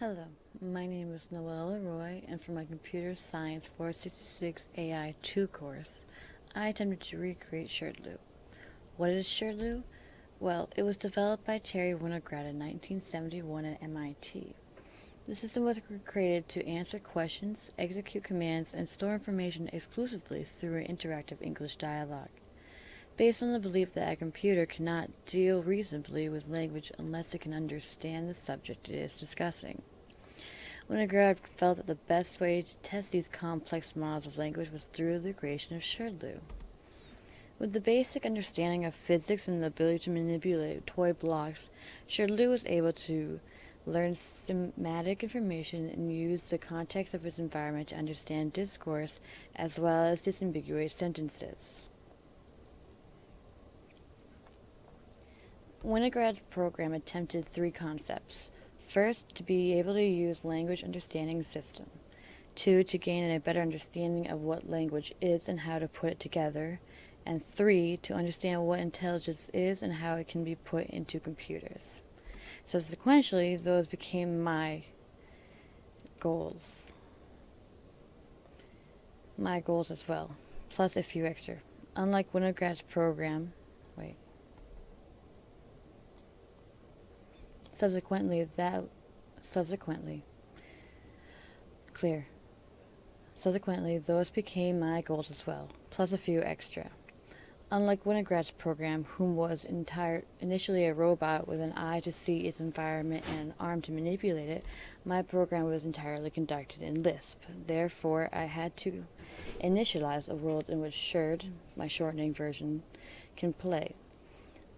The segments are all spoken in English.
Hello, my name is Noelle Leroy, and for my Computer Science 466 AI 2 course, I attempted to recreate Shrdlu. What is Shrdlu? Well, it was developed by Terry Winograd in 1971 at MIT. The system was created to answer questions, execute commands, and store information exclusively through an interactive English dialogue, based on the belief that a computer cannot deal reasonably with language unless it can understand the subject it is discussing. Winograd felt that the best way to test these complex models of language was through the creation of Shrdlu. With the basic understanding of physics and the ability to manipulate toy blocks, Shrdlu was able to learn semantic information and use the context of its environment to understand discourse as well as disambiguate sentences. Winograd's program attempted three concepts. First, to be able to use language understanding system. Two, to gain a better understanding of what language is and how to put it together. And three, to understand what intelligence is and how it can be put into computers. So sequentially, those became my goals. My goals as well, plus a few extra. Unlike Winograd's program, Subsequently, those became my goals as well, plus a few extra. Unlike Winograd's program, whom was initially a robot with an eye to see its environment and an arm to manipulate it, my program was entirely conducted in Lisp. Therefore, I had to initialize a world in which Sherd, my shortening version, can play.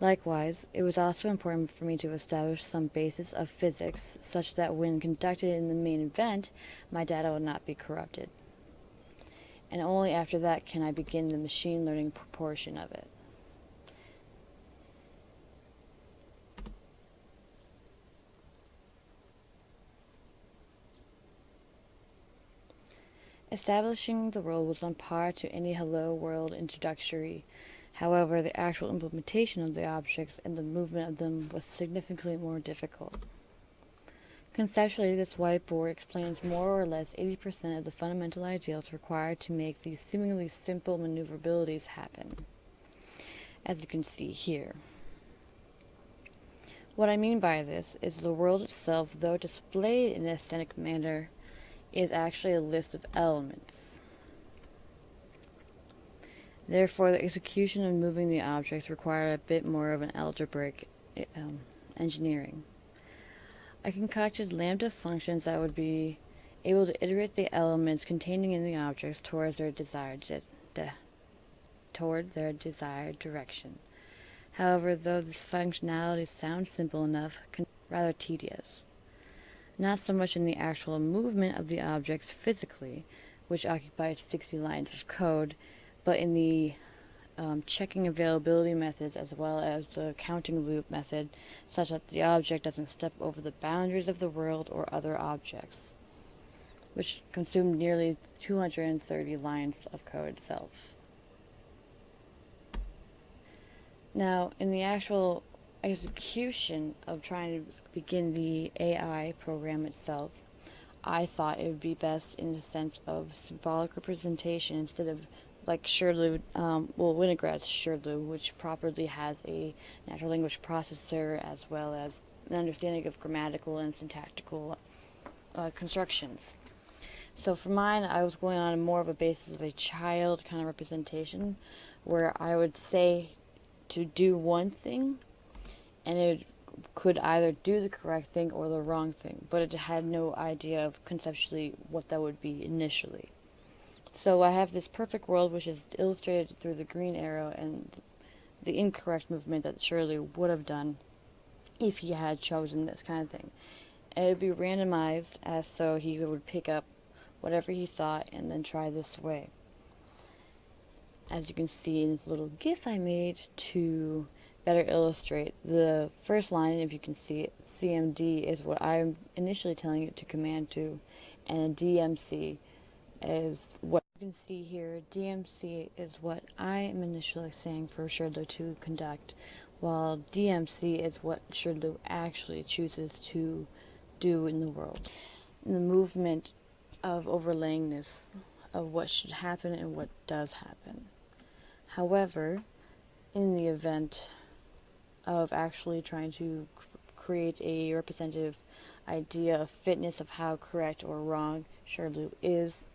Likewise, it was also important for me to establish some basis of physics such that when conducted in the main event, my data would not be corrupted. And only after that can I begin the machine learning portion of it. Establishing the role was on par to any Hello World introductory. However, the actual implementation of the objects and the movement of them was significantly more difficult. Conceptually, this whiteboard explains more or less 80% of the fundamental ideals required to make these seemingly simple maneuverabilities happen, as you can see here. What I mean by this is the world itself, though displayed in an aesthetic manner, is actually a list of elements. Therefore, the execution of moving the objects required a bit more of an algebraic engineering. I concocted lambda functions that would be able to iterate the elements containing in the objects towards their desired direction. However, though this functionality sounds simple enough, it is rather tedious. Not so much in the actual movement of the objects physically, which occupied 60 lines of code, but in the checking availability methods as well as the counting loop method, such that the object doesn't step over the boundaries of the world or other objects, which consumed nearly 230 lines of code itself. Now, in the actual execution of trying to begin the AI program itself, I thought it would be best in the sense of symbolic representation instead of like Shrdlu, Winograd's Shrdlu, which properly has a natural language processor as well as an understanding of grammatical and syntactical constructions. So for mine, I was going on more of a basis of a child kind of representation, where I would say to do one thing, and it could either do the correct thing or the wrong thing, but it had no idea of conceptually what that would be initially. So I have this perfect world which is illustrated through the green arrow and the incorrect movement that Shrdlu would have done if he had chosen this kind of thing. And it would be randomized as though he would pick up whatever he thought and then try this way. As you can see in this little GIF I made to better illustrate the first line, if you can see it, CMD is what I'm initially telling it to command to, and DMC is what you can see here. DMC is what I am initially saying for Shrdlu to conduct, while DMC is what Shrdlu actually chooses to do in the world, in the movement of overlaying this, of what should happen and what does happen. However, in the event of actually trying to create a representative idea of fitness of how correct or wrong Shrdlu is,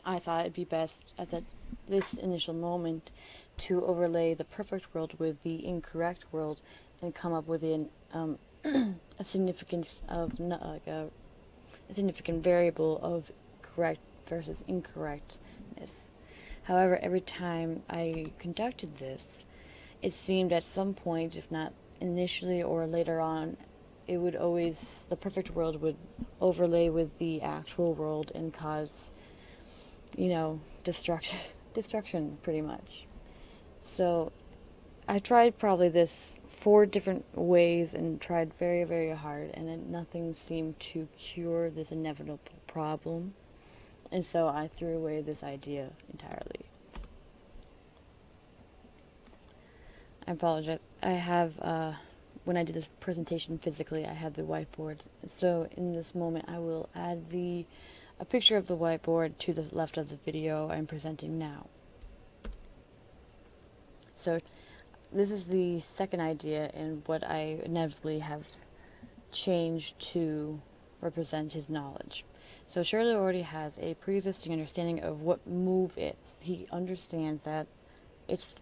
I thought it'd be best at this initial moment to overlay the perfect world with the incorrect world and come up with a significance of a significant variable of correct versus incorrectness. However, every time I conducted this, it seemed at some point, if not initially or later on, the perfect world would overlay with the actual world and cause, destruction pretty much. So I tried probably this 4 different ways and tried very, very hard, and nothing seemed to cure this inevitable problem. And so I threw away this idea entirely. I apologize. I have, when I did this presentation physically, I had the whiteboard. So in this moment, I will add a picture of the whiteboard to the left of the video I'm presenting now. So this is the second idea and what I inevitably have changed to represent his knowledge. So Shrdlu already has a pre-existing understanding of what move is. He understands that it's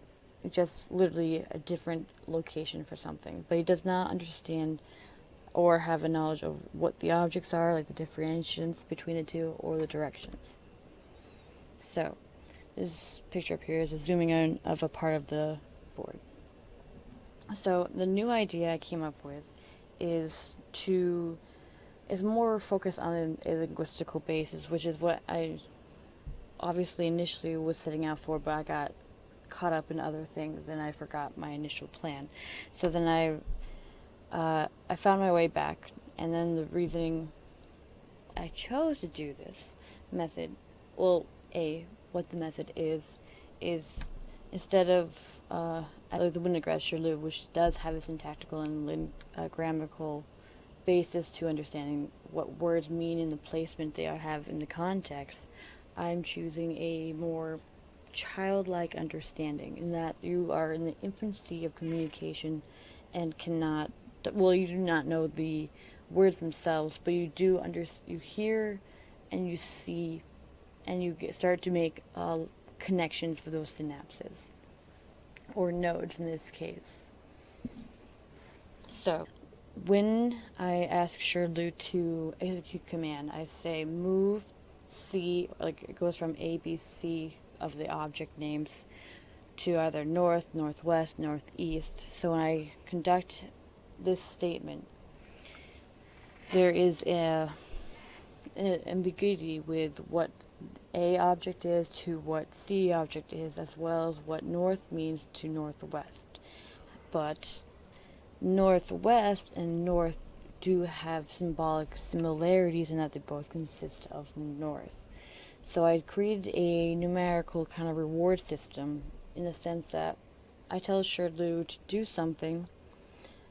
just literally a different location for something, but he does not understand or have a knowledge of what the objects are, like the differentiations between the two or the directions. So this picture up here is a zooming in of a part of the board. So the new idea I came up with is more focused on a linguistical basis, which is what I obviously initially was setting out for, but I got caught up in other things and I forgot my initial plan. So then I found my way back, and then the reasoning I chose to do this method, what the method is instead of the Winograd Shrdlu, which does have a syntactical and grammatical basis to understanding what words mean in the placement they have in the context, I'm choosing a more childlike understanding, in that you are in the infancy of communication and you do not know the words themselves, but you hear and you see and you start to make connections for those synapses, or nodes in this case. So when I ask Shrdlu to execute command, I say move C, like it goes from A, B, C of the object names to either north, northwest, northeast. So when I conduct this statement, there is an ambiguity with what A object is to what C object is, as well as what north means to northwest. But northwest and north do have symbolic similarities in that they both consist of north. So I created a numerical kind of reward system, in the sense that I tell Shrdlu to do something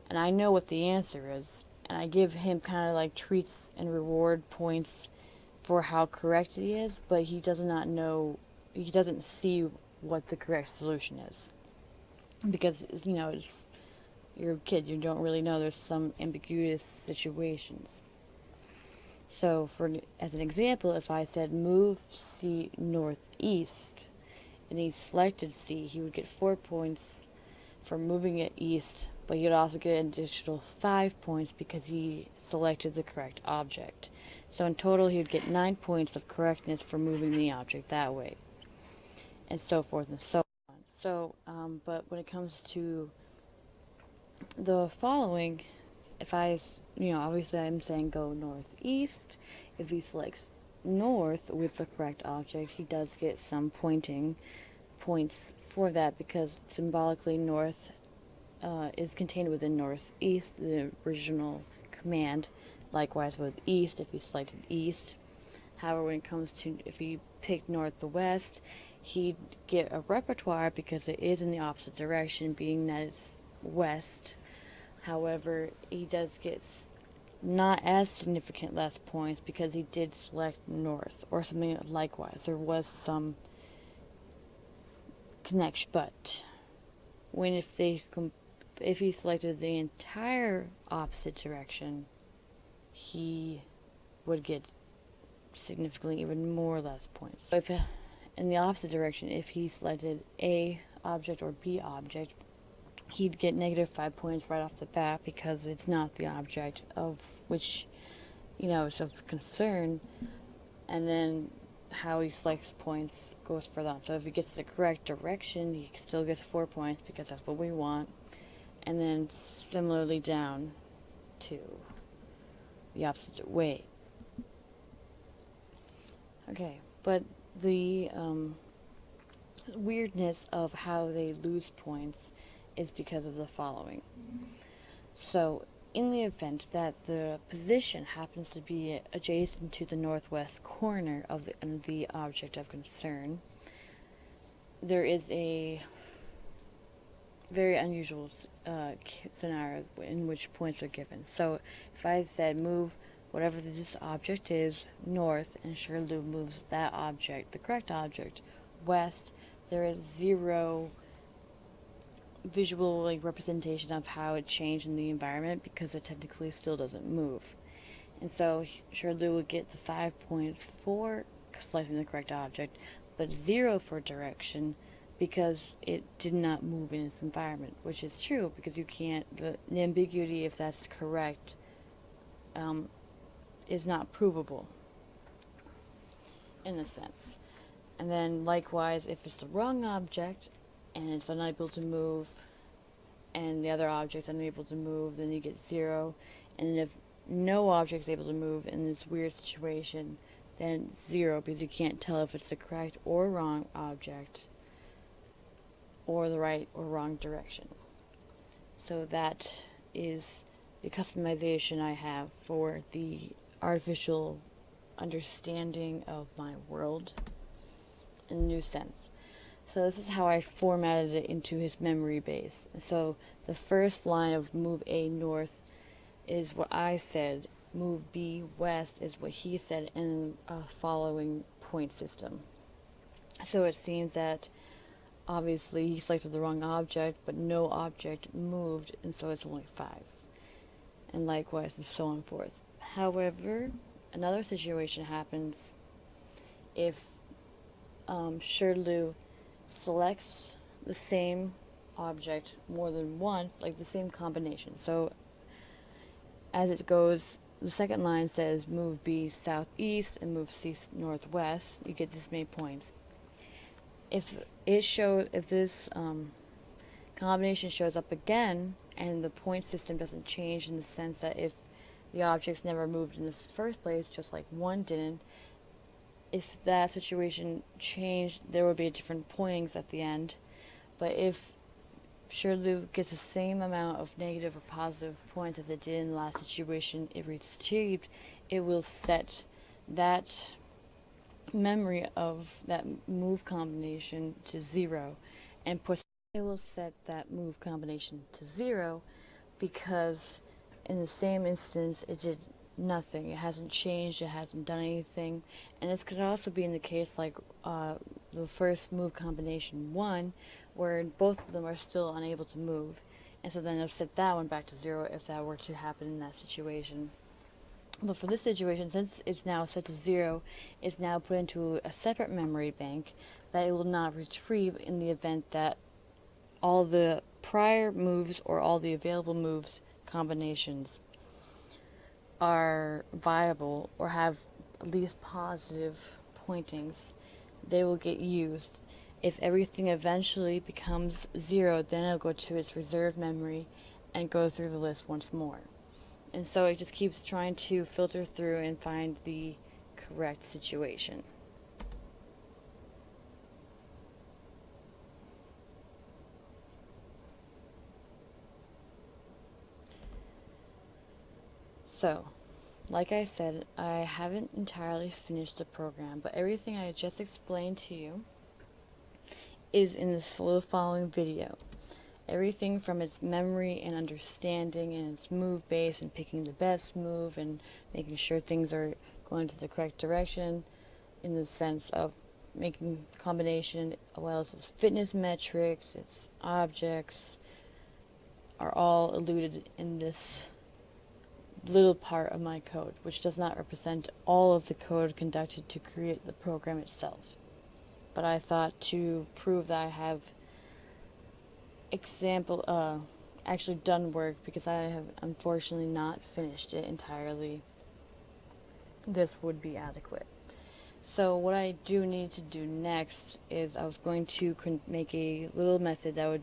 and I know what the answer is, and I give him kind of like treats and reward points for how correct he is, but he doesn't see what the correct solution is, because you're a kid, you don't really know. There's some ambiguous situations. So as an example, if I said move C northeast and he selected C, he would get 4 points for moving it east, but he would also get an additional 5 points because he selected the correct object. So in total, he would get 9 points of correctness for moving the object that way, and so forth and so on. So, but when it comes to the following, if obviously I'm saying go northeast. If he selects north with the correct object, he does get some points for that, because symbolically north is contained within northeast, the original command. Likewise with east, if he selected east. However, when it comes to if he picked northwest, he'd get a repertoire because it is in the opposite direction, being that it's west. However, he does get not as significant less points because he did select north or something likewise. There was some connection, but if he selected the entire opposite direction, he would get significantly even more less points. So if in the opposite direction, if he selected A object or B object, he'd get -5 points right off the bat because it's not the object of which, is of concern, and then how he selects points goes further on. So if he gets the correct direction, he still gets 4 points because that's what we want, and then similarly down to the opposite way. Okay, but the weirdness of how they lose points is because of the following. So, in the event that the position happens to be adjacent to the northwest corner of the object of concern, there is a very unusual scenario in which points are given. So, if I said move whatever this object is north, and Shrdlu moves that object, the correct object, west, there is 0 visual representation of how it changed in the environment because it technically still doesn't move. And so Shrdlu would get the 5 points for selecting the correct object, but 0 for direction because it did not move in its environment, which is true because you can't, the ambiguity, if that's correct, is not provable in a sense. And then likewise, if it's the wrong object and it's unable to move and the other object's unable to move, then you get 0. And if no object is able to move in this weird situation, then 0 because you can't tell if it's the correct or wrong object or the right or wrong direction. So that is the customization I have for the artificial understanding of my world in a new sense. So this is how I formatted it into his memory base. So the first line of move A north is what I said, move B west is what he said, in a following point system. So it seems that obviously he selected the wrong object, but no object moved, and so it's only 5. And likewise, and so on forth. However, another situation happens if Shrdlu selects the same object more than once, like the same combination. So as it goes, the second line says move B southeast and move C northwest. You get this many points. If this combination shows up again and the point system doesn't change, in the sense that if the objects never moved in the first place, just like 1 didn't, if that situation changed, there would be different pointings at the end. But if Shrdlu gets the same amount of negative or positive points as it did in the last situation it retrieved, it will set that memory of that move combination to 0 and it will set that move combination to 0 because in the same instance it did nothing. It hasn't changed, it hasn't done anything. And this could also be in the case like the first move combination 1, where both of them are still unable to move, and so then it'll set that one back to 0 if that were to happen in that situation. But for this situation, since it's now set to 0, it's now put into a separate memory bank that it will not retrieve in the event that all the prior moves or all the available moves combinations are viable or have at least positive pointings. They will get used. If everything eventually becomes 0, then it'll go to its reserved memory and go through the list once more. And so it just keeps trying to filter through and find the correct situation. So, like I said, I haven't entirely finished the program, but everything I just explained to you is in this following video. everything from its memory and understanding and its move base and picking the best move and making sure things are going to the correct direction in the sense of making combination, as well as its fitness metrics, its objects, are all eluded in this little part of my code, which does not represent all of the code conducted to create the program itself. But I thought to prove that I have actually done work, because I have unfortunately not finished it entirely, this would be adequate. So what I do need to do next is I was going to make a little method that would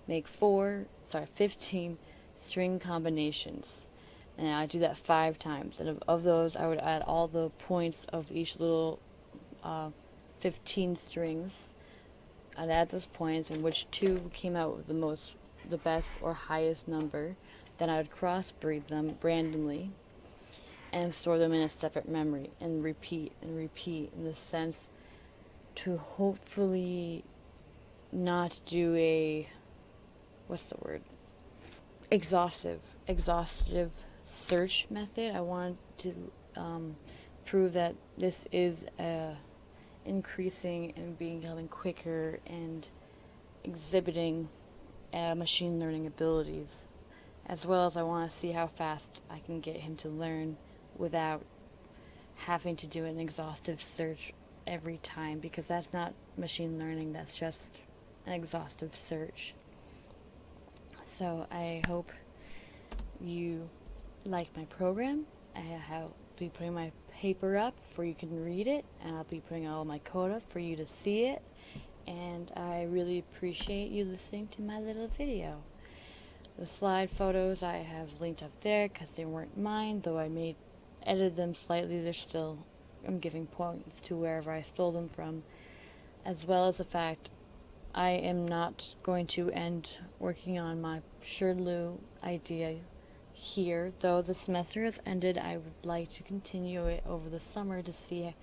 make 15 string combinations. And I do that 5 times. And of those, I would add all the points of each little 15 strings. I'd add those points, and which 2 came out with the best or highest number. Then I would crossbreed them randomly and store them in a separate memory and repeat in the sense to hopefully not do a exhaustive search method. I want to prove that this is increasing and becoming quicker and exhibiting machine learning abilities, as well as I want to see how fast I can get him to learn without having to do an exhaustive search every time, because that's not machine learning, that's just an exhaustive search. So I hope you like my program. I'll be putting my paper up for you can read it, and I'll be putting all my code up for you to see it, and I really appreciate you listening to my little video. The slide photos I have linked up there because they weren't mine, though I edited them slightly. I'm giving points to wherever I stole them from, as well as the fact I am not going to end working on my Shrdlu idea here. Though the semester has ended, I would like to continue it over the summer to see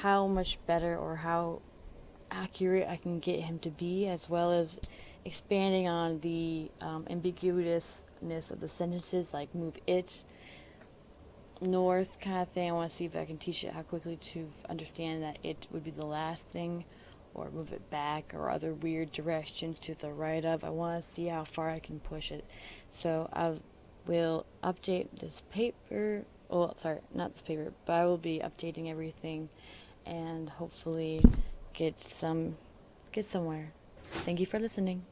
how much better or how accurate I can get him to be, as well as expanding on the ambiguousness of the sentences, like move it north kind of thing. I want to see if I can teach it how quickly to understand that it would be the last thing, or move it back, or other weird directions to the right of. I want to see how far I can push it. So I will update this paper. Well, sorry, not this paper, but I will be updating everything and hopefully get somewhere. Thank you for listening.